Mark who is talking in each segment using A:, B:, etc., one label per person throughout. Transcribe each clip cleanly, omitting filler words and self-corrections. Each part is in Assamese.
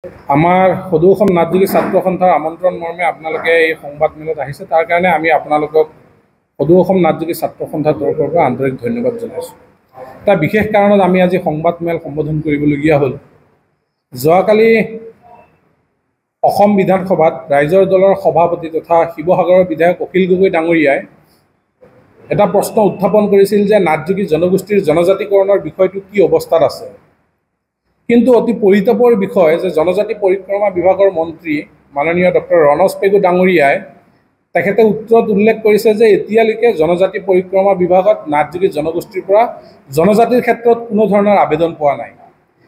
A: আমাৰ সদৌ অসম নাটযোগী ছাত্ৰ সন্থাৰ আমন্ত্ৰণ মৰ্মে আপোনালোকে এই সংবাদ মেলত আহিছে। তাৰ কাৰণে আমি আপোনালোকক সদৌ অসম নাটযোগী ছাত্ৰ সন্থাৰ তৰফৰ পৰা আন্তৰিক ধন্যবাদ জনাইছোঁ। এটা বিশেষ কাৰণত আমি আজি সংবাদ মেল সম্বোধন কৰিবলগীয়া হ'ল। যোৱাকালি অসম বিধানসভাত ৰাইজৰ দলৰ সভাপতি তথা শিৱসাগৰৰ বিধায়ক অখিল গগৈ ডাঙৰীয়াই এটা প্ৰশ্ন উত্থাপন কৰিছিল যে নাটযোগী জনগোষ্ঠীৰ জনজাতিকৰণৰ বিষয়টো কি অৱস্থাত আছে। কিন্তু অতি পৰিতাপৰ বিষয় যে জনজাতি পৰিক্ৰমা বিভাগৰ মন্ত্ৰী মাননীয় ডক্টৰ ৰণজ পেগু ডাঙৰীয়াই তেখেতে উত্তৰত উল্লেখ কৰিছে যে এতিয়ালৈকে জনজাতি পৰিক্ৰমা বিভাগত নাটযোগী জনগোষ্ঠীৰ পৰা জনজাতিৰ ক্ষেত্ৰত কোনো ধৰণৰ আবেদন পোৱা নাই।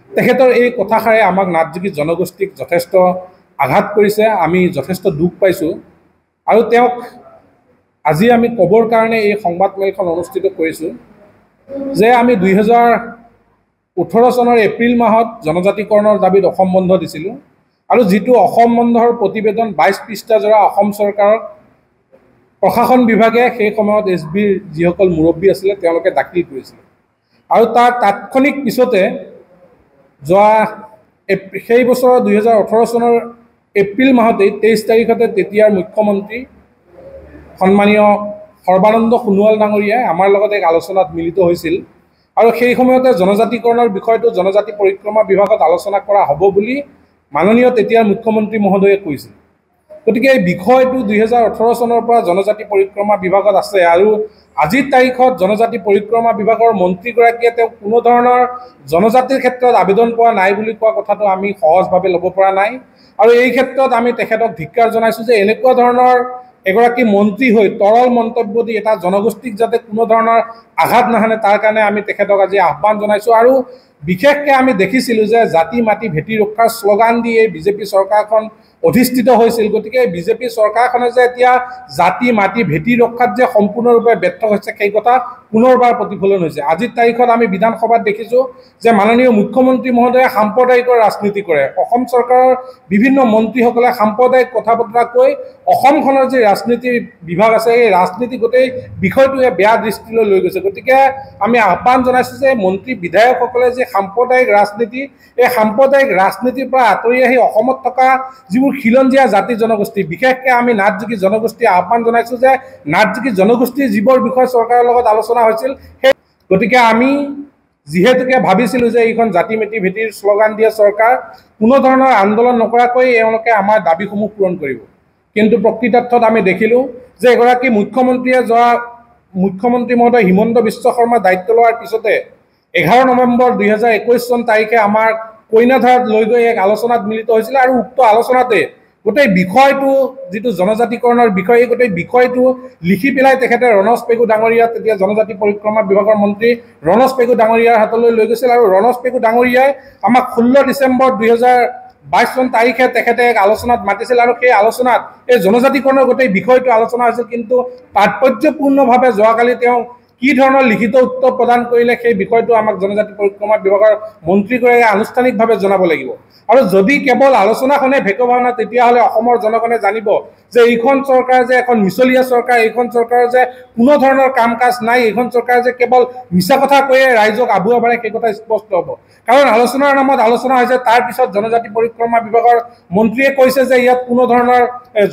A: তেখেতৰ এই কথাষাৰে আমাক নাটযোগী জনগোষ্ঠীক যথেষ্ট আঘাত কৰিছে, আমি যথেষ্ট দুখ পাইছোঁ। আৰু তেওঁক আজি আমি ক'বৰ কাৰণে এই সংবাদ মেলখন অনুষ্ঠিত কৰিছোঁ যে আমি 2018 চনৰ এপ্ৰিল মাহত জনজাতিকৰণৰ দাবীত অসম বন্ধ দিছিলোঁ আৰু যিটো অসম বন্ধৰ প্ৰতিবেদন 22 পৃষ্ঠাজোৰা অসম চৰকাৰৰ প্ৰশাসন বিভাগে সেই সময়ত SBৰ যিসকল মুৰব্বী আছিলে তেওঁলোকে দাখিল কৰিছিলে। আৰু তাৰ তাৎক্ষণিক পিছতে সেই বছৰৰ 2018 চনৰ এপ্ৰিল মাহতেই 23 তাৰিখতে তেতিয়াৰ মুখ্যমন্ত্ৰী সন্মানীয় সৰ্বানন্দ সোণোৱাল ডাঙৰীয়াই আমাৰ লগত এক আলোচনাত মিলিত হৈছিল আৰু সেই সময়তে জনজাতিকৰণৰ বিষয়টো জনজাতি পৰিক্ৰমা বিভাগত আলোচনা কৰা হ'ব বুলি মাননীয় তেতিয়াৰ মুখ্যমন্ত্ৰী মহোদয়ে কৈছিল। গতিকে এই বিষয়টো 2018 চনৰ পৰা জনজাতি পৰিক্ৰমা বিভাগত আছে আৰু আজিৰ তাৰিখত জনজাতি পৰিক্ৰমা বিভাগৰ মন্ত্ৰীগৰাকীয়ে তেওঁ কোনো ধৰণৰ জনজাতিৰ ক্ষেত্ৰত আবেদন পোৱা নাই বুলি কোৱা কথাটো আমি সহজভাৱে ল'ব পৰা নাই। আৰু এই ক্ষেত্ৰত আমি তেখেতক ধিক্কাৰ জনাইছোঁ যে এনেকুৱা ধৰণৰ এগৰাকী মন্ত্ৰী হৈ তৰল মন্তব্য দি এটা জনগোষ্ঠীক যাতে কোনো ধৰণৰ আঘাত নাহানে তাৰ কাৰণে আমি তেখেতক আজি আহ্বান জনাইছোঁ। আৰু বিশেষকৈ আমি দেখিছিলোঁ যে জাতি মাটি ভেটি ৰক্ষাৰ শ্লোগান দি এই বিজেপি চৰকাৰখন অধিষ্ঠিত হৈছিল। গতিকে বিজেপি চৰকাৰখনে যে এতিয়া জাতি মাটি ভেটি ৰক্ষাত যে সম্পূৰ্ণৰূপে ব্যৰ্থ হৈছে সেই কথা পুনৰবাৰ প্ৰতিফলন হৈছে। আজিৰ তাৰিখত আমি বিধানসভাত দেখিছোঁ যে মাননীয় মুখ্যমন্ত্ৰী মহোদয়ে সাম্প্ৰদায়িকৰ ৰাজনীতি কৰে। অসম চৰকাৰৰ বিভিন্ন মন্ত্ৰীসকলে সাম্প্ৰদায়িক কথা বতৰা কৈ অসমখনৰ যি ৰাজনীতিৰ বিভাগ আছে এই ৰাজনীতি গোটেই বিষয়টোৱে বেয়া দৃষ্টিলৈ লৈ গৈছে। গতিকে আমি আহ্বান জনাইছোঁ যে মন্ত্ৰী বিধায়কসকলে যে সাম্প্ৰদায়িক ৰাজনীতি এই সাম্প্ৰদায়িক ৰাজনীতিৰ পৰা আঁতৰি আহি অসমত থকা যিবোৰ খিলঞ্জীয়া জাতি জনগোষ্ঠী বিশেষকৈ আমি নাটযোগী জনগোষ্ঠীয়ে আহ্বান জনাইছোঁ যে নাটযোগী জনগোষ্ঠীৰ যিবোৰ বিষয় চৰকাৰৰ লগত আলোচনা হৈছিল সেই গতিকে আমি যিহেতুকে ভাবিছিলোঁ যে এইখন জাতি মাটি ভেটিৰ শ্লোগান দিয়া চৰকাৰ কোনো ধৰণৰ আন্দোলন নকৰাকৈ এওঁলোকে আমাৰ দাবীসমূহ পূৰণ কৰিব। কিন্তু প্ৰকৃতাৰ্থত আমি দেখিলোঁ যে এগৰাকী মুখ্যমন্ত্ৰীয়ে মুখ্যমন্ত্ৰী মহোদয় হিমন্ত বিশ্ব শৰ্মা দায়িত্ব লোৱাৰ পিছতে 11 নৱেম্বৰ 2021 চন তাৰিখে আমাৰ কইনাধাৰত লৈ গৈ এক আলোচনাত মিলিত হৈছিলে আৰু উক্ত আলোচনাতে গোটেই বিষয়টো যিটো জনজাতিকৰণৰ বিষয় এই গোটেই বিষয়টো লিখি পেলাই তেখেতে ৰণজ পেগু ডাঙৰীয়া তেতিয়া জনজাতি পৰিক্ৰমা বিভাগৰ মন্ত্ৰী ৰণজ পেগু ডাঙৰীয়াৰ হাতলৈ লৈ গৈছিল আৰু ৰণজ পেগু ডাঙৰীয়াই আমাক 16 ডিচেম্বৰ 2022 চন তাৰিখে তেখেতে এক আলোচনাত মাতিছিল আৰু সেই আলোচনাত এই জনজাতিকৰণৰ গোটেই বিষয়টো আলোচনা হৈছিল। কিন্তু তাৎপৰ্যপূৰ্ণভাৱে যোৱাকালি তেওঁ কি ধৰণৰ লিখিত উত্তৰ প্ৰদান কৰিলে সেই বিষয়টো আমাক জনজাতি পৰিক্ৰমা বিভাগৰ মন্ত্ৰীগৰাকীয়ে আনুষ্ঠানিকভাৱে জনাব লাগিব। আৰু যদি কেৱল আলোচনাখনে ভেকু ভাওনা তেতিয়াহ'লে অসমৰ জনগণে জানিব যে এইখন চৰকাৰ যে এখন মিছলীয়া চৰকাৰ, এইখন চৰকাৰৰ যে কোনো ধৰণৰ কাম কাজ নাই, এইখন চৰকাৰ যে কেৱল মিছা কথা কৈয়ে ৰাইজক আবুৱা বাঢ়ে সেই কথা স্পষ্ট হ'ব। কাৰণ আলোচনাৰ নামত আলোচনা হৈছে তাৰপিছত জনজাতি পৰিক্ৰমা বিভাগৰ মন্ত্ৰীয়ে কৈছে যে ইয়াত কোনো ধৰণৰ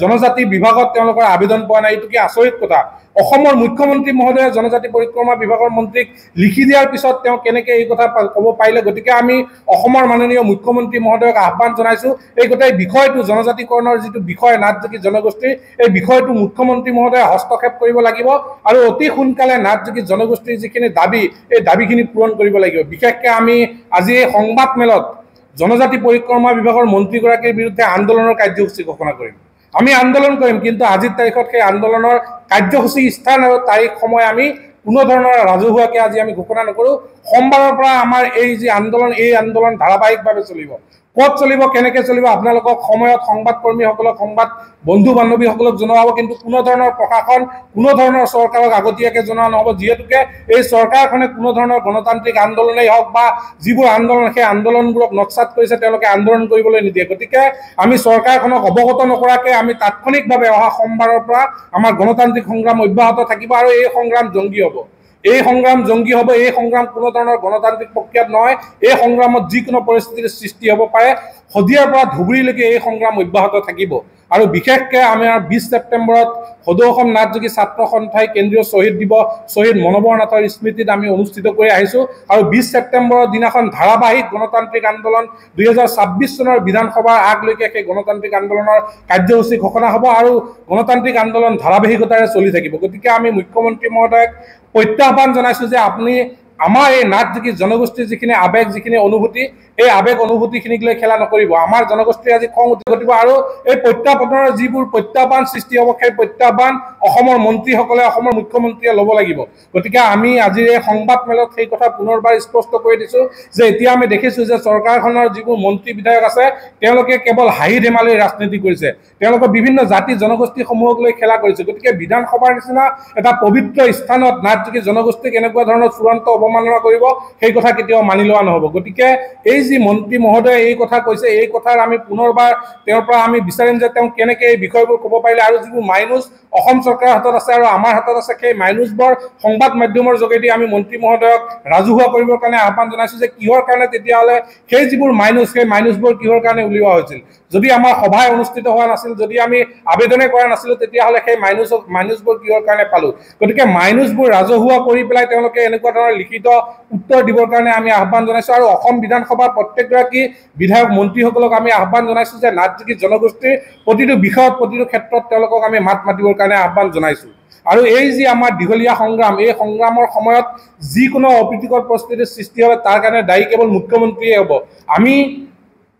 A: জনজাতি বিভাগত তেওঁলোকৰ আবেদন পোৱা নাই। এইটো কি আচৰিত কথা। অসমৰ মুখ্যমন্ত্ৰী মহোদয়ে জনজাতি পৰিক্ৰমা বিভাগৰ মন্ত্ৰীক লিখি দিয়াৰ পিছত তেওঁ কেনেকৈ এই কথা ক'ব পাৰিলে। গতিকে আমি অসমৰ মাননীয় মুখ্যমন্ত্ৰী মহোদয়ক আহ্বান জনাইছোঁ এই গোটেই বিষয়টো জনজাতিকৰণৰ যিটো বিষয় নাটযোগী জনগোষ্ঠীৰ এই বিষয়টো মুখ্যমন্ত্ৰী মহোদয়ে হস্তক্ষেপ কৰিব লাগিব আৰু অতি সোনকালে নাটযোগী জনগোষ্ঠীৰ যিখিনি দাবী এই দাবীখিনি পূৰণ কৰিব লাগিব। বিশেষকৈ আমি আজি এই সংবাদ মেলত জনজাতি পৰিক্ৰমা বিভাগৰ মন্ত্ৰীগৰাকীৰ বিৰুদ্ধে আন্দোলনৰ কাৰ্যসূচী ঘোষণা কৰিম। আমি আন্দোলন কৰিম, কিন্তু আজিৰ তাৰিখত সেই আন্দোলনৰ কাৰ্যসূচী স্থান আৰু তাৰিখ সময় আমি কোনো ধৰণৰ ৰাজহুৱাকৈ আজি আমি ঘোষণা নকৰোঁ। সোমবাৰৰ পৰা আমাৰ এই যি আন্দোলন এই আন্দোলন ধাৰাবাহিকভাৱে চলিব। ক'ত চলিব কেনেকৈ চলিব আপোনালোকক সময়ত সংবাদকৰ্মীসকলক সংবাদ বন্ধু বান্ধৱীসকলক জনোৱা হ'ব, কিন্তু কোনো ধৰণৰ প্ৰশাসন কোনো ধৰণৰ চৰকাৰক আগতীয়াকৈ জনোৱা নহ'ব। যিহেতুকে এই চৰকাৰখনে কোনো ধৰণৰ গণতান্ত্ৰিক আন্দোলনেই হওক বা যিবোৰ আন্দোলন সেই আন্দোলনবোৰক নৎসাত কৰিছে তেওঁলোকে আন্দোলন কৰিবলৈ নিদিয়ে। গতিকে আমি চৰকাৰখনক অৱগত নকৰাকৈ আমি তাৎক্ষণিকভাৱে অহা সোমবাৰৰ পৰা আমাৰ গণতান্ত্ৰিক সংগ্ৰাম অব্যাহত থাকিব আৰু এই সংগ্ৰাম জংগী হ'ব। এই সংগ্ৰাম জংগী হ'ব, এই সংগ্ৰাম কোনো ধৰণৰ গণতান্ত্ৰিক প্ৰক্ৰিয়াত নহয়। এই সংগ্ৰামত যিকোনো পৰিস্থিতিৰ সৃষ্টি হ'ব পাৰে। শদিয়াৰ পৰা ধুবুৰীলৈকে এই সংগ্ৰাম অব্যাহত থাকিব। আৰু বিশেষকৈ আমাৰ 20 ছেপ্টেম্বৰত সদৌ অসম নাথযোগী ছাত্ৰ সন্থাই কেন্দ্ৰীয় শ্বহীদ দিৱস শ্বহীদ মনোবৰ নাথৰ স্মৃতিত আমি অনুষ্ঠিত কৰি আহিছোঁ। আৰু 20 ছেপ্টেম্বৰৰ দিনাখন ধাৰাবাহিক গণতান্ত্ৰিক আন্দোলন 2026 চনৰ বিধানসভাৰ আগলৈকে সেই গণতান্ত্ৰিক আন্দোলনৰ কাৰ্যসূচী ঘোষণা হ'ব আৰু গণতান্ত্ৰিক আন্দোলন ধাৰাবাহিকতাৰে চলি থাকিব। গতিকে আমি মুখ্যমন্ত্ৰী মহোদয়ক প্ৰত্যাহ্বান জনাইছোঁ যে আপুনি আমাৰ এই নাথযোগী জনগোষ্ঠীৰ যিখিনি আৱেগ, যিখিনি অনুভূতি, এই আৱেগ অনুভূতিখিনিক লৈ খেলা নকৰিব। আমাৰ জনগোষ্ঠীৰ আজি খং উঠি ঘটিব আৰু এই প্ৰত্যাহ্বানৰ যিবোৰ প্ৰত্যাহ্বান সৃষ্টি হ'ব, সেই প্ৰত্যাহ্বান অসমৰ মন্ত্ৰীসকলে, অসমৰ মুখ্যমন্ত্ৰীয়ে ল'ব লাগিব। গতিকে আমি আজিৰ এই সংবাদ মেলত সেই কথা পুনৰবাৰ স্পষ্ট কৰি দিছোঁ যে এতিয়া আমি দেখিছোঁ যে চৰকাৰখনৰ যিবোৰ মন্ত্ৰী বিধায়ক আছে তেওঁলোকে কেৱল হাঁহি ধেমালিৰ ৰাজনীতি কৰিছে। তেওঁলোকে বিভিন্ন জাতি জনগোষ্ঠীসমূহক লৈ খেলা কৰিছে। গতিকে বিধানসভাৰ নিচিনা এটা পবিত্ৰ স্থানত নাথযোগী জনগোষ্ঠীক এনেকুৱা ধৰণৰ চূড়ান্ত অৱমাননা কৰিব, সেই কথা কেতিয়াও মানি লোৱা নহ'ব। গতিকে এই যি মন্ত্ৰী মহোদয়ে এই কথা কৈছে, এই কথাৰ আমি পুনৰবাৰ তেওঁৰ পৰা আমি বিচাৰিম যে তেওঁ কেনেকৈ এই বিষয়বোৰ ক'ব পাৰিলে, আৰু যিবোৰ মাইনুজ অসম চৰকাৰৰ হাতত আছে আৰু আমাৰ হাতত আছে, সেই মাইনুজবোৰ সংবাদ মাধ্যমৰ যোগেদি আমি মন্ত্ৰী মহোদয়ক ৰাজহুৱা কৰিবৰ কাৰণে আহ্বান জনাইছোঁ যে কিহৰ কাৰণে তেতিয়াহ'লে সেই যিবোৰ মাইনুজ, সেই মাইনুজবোৰ কিহৰ কাৰণে উলিওৱা হৈছিল। যদি আমাৰ সভাই অনুষ্ঠিত হোৱা নাছিল, যদি আমি আবেদনে কৰা নাছিলোঁ, তেতিয়াহ'লে সেই মাইনুজবোৰ কিহৰ কাৰণে পালোঁ। গতিকে মাইনুজবোৰ ৰাজহুৱা কৰি পেলাই তেওঁলোকে এনেকুৱা ধৰণৰ লিখিত উত্তৰ দিবৰ কাৰণে আমি আহ্বান জনাইছোঁ। আৰু অসম বিধানসভাৰ প্ৰত্যেকগৰাকী বিধায়ক মন্ত্ৰীসকলক আমি আহ্বান জনাইছোঁ যে নাথযোগী জনগোষ্ঠীৰ প্ৰতিটো বিষয়ত, প্ৰতিটো ক্ষেত্ৰত তেওঁলোকক আমি মাত মাতিবৰ কাৰণে আহ্বান জনাইছোঁ। আৰু এই যি আমাৰ দীঘলীয়া সংগ্ৰাম, এই সংগ্ৰামৰ সময়ত যিকোনো অপ্ৰীতিকৰ পৰিস্থিতিৰ সৃষ্টি হয় তাৰ কাৰণে দায়ী কেৱল মুখ্যমন্ত্ৰীয়ে হ'ব। আমি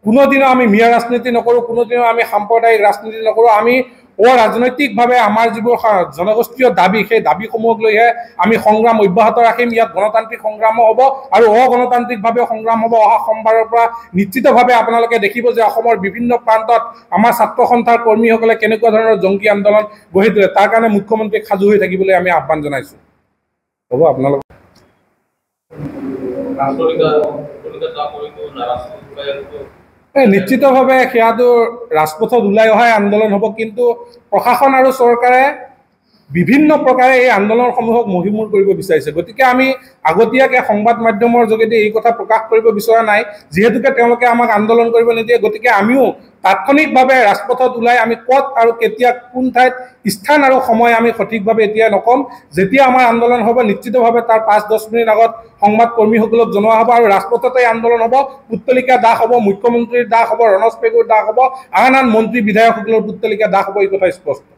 A: কোনোদিনো আমি মিয়া ৰাজনীতি নকৰোঁ, কোনোদিনো আমি সাম্প্ৰদায়িক ৰাজনীতি নকৰোঁ। আমি অৰাজনৈতিকভাৱে আমাৰ যিবোৰ জনগোষ্ঠীয় দাবী, সেই দাবীসমূহক লৈহে আমি সংগ্ৰাম অব্যাহত ৰাখিম। ইয়াত গণতান্ত্ৰিক সংগ্ৰামো হ'ব আৰু অগণতান্ত্ৰিকভাৱে সংগ্ৰাম হ'ব। অহা সোমবাৰৰ পৰা নিশ্চিতভাৱে আপোনালোকে দেখিব যে অসমৰ বিভিন্ন প্ৰান্তত আমাৰ ছাত্ৰ সন্থাৰ কৰ্মীসকলে কেনেকুৱা ধৰণৰ জংগী আন্দোলন গঢ়ি তোলে। তাৰ কাৰণে মুখ্যমন্ত্ৰীক সাজু হৈ থাকিবলৈ আমি আহ্বান জনাইছোঁ। হ'ব আপোনালোক নিশ্চিতভাৱে সেয়াটো ৰাজপথত ওলাই অহাই আন্দোলন হ'ব। কিন্তু প্ৰশাসন আৰু চৰকাৰে বিভিন্ন প্ৰকাৰে এই আন্দোলনসমূহক মহিমূৰ কৰিব বিচাৰিছে। গতিকে আমি আগতীয়াকৈ সংবাদ মাধ্যমৰ যোগেদি এই কথা প্ৰকাশ কৰিব বিচৰা নাই, যিহেতুকে তেওঁলোকে আমাক আন্দোলন কৰিব নিদিয়ে। গতিকে আমিও তাৎক্ষণিকভাৱে ৰাজপথত ওলাই আমি ক'ত আৰু কেতিয়া, কোন ঠাইত, স্থান আৰু সময় আমি সঠিকভাৱে এতিয়া নক'ম। যেতিয়া আমাৰ আন্দোলন হ'ব নিশ্চিতভাৱে তাৰ 5-10 মিনিট আগত সংবাদ কৰ্মীসকলক জনোৱা হ'ব আৰু ৰাজপথতে আন্দোলন হ'ব। পুত্তলিকা দাহ হ'ব, মুখ্যমন্ত্ৰীৰ দাহ হ'ব, ৰণজ পেগুৰ দাহ হ'ব, আন আন মন্ত্ৰী বিধায়কসকলৰ পুত্তলিকা দাহ হ'ব, এই কথা স্পষ্ট।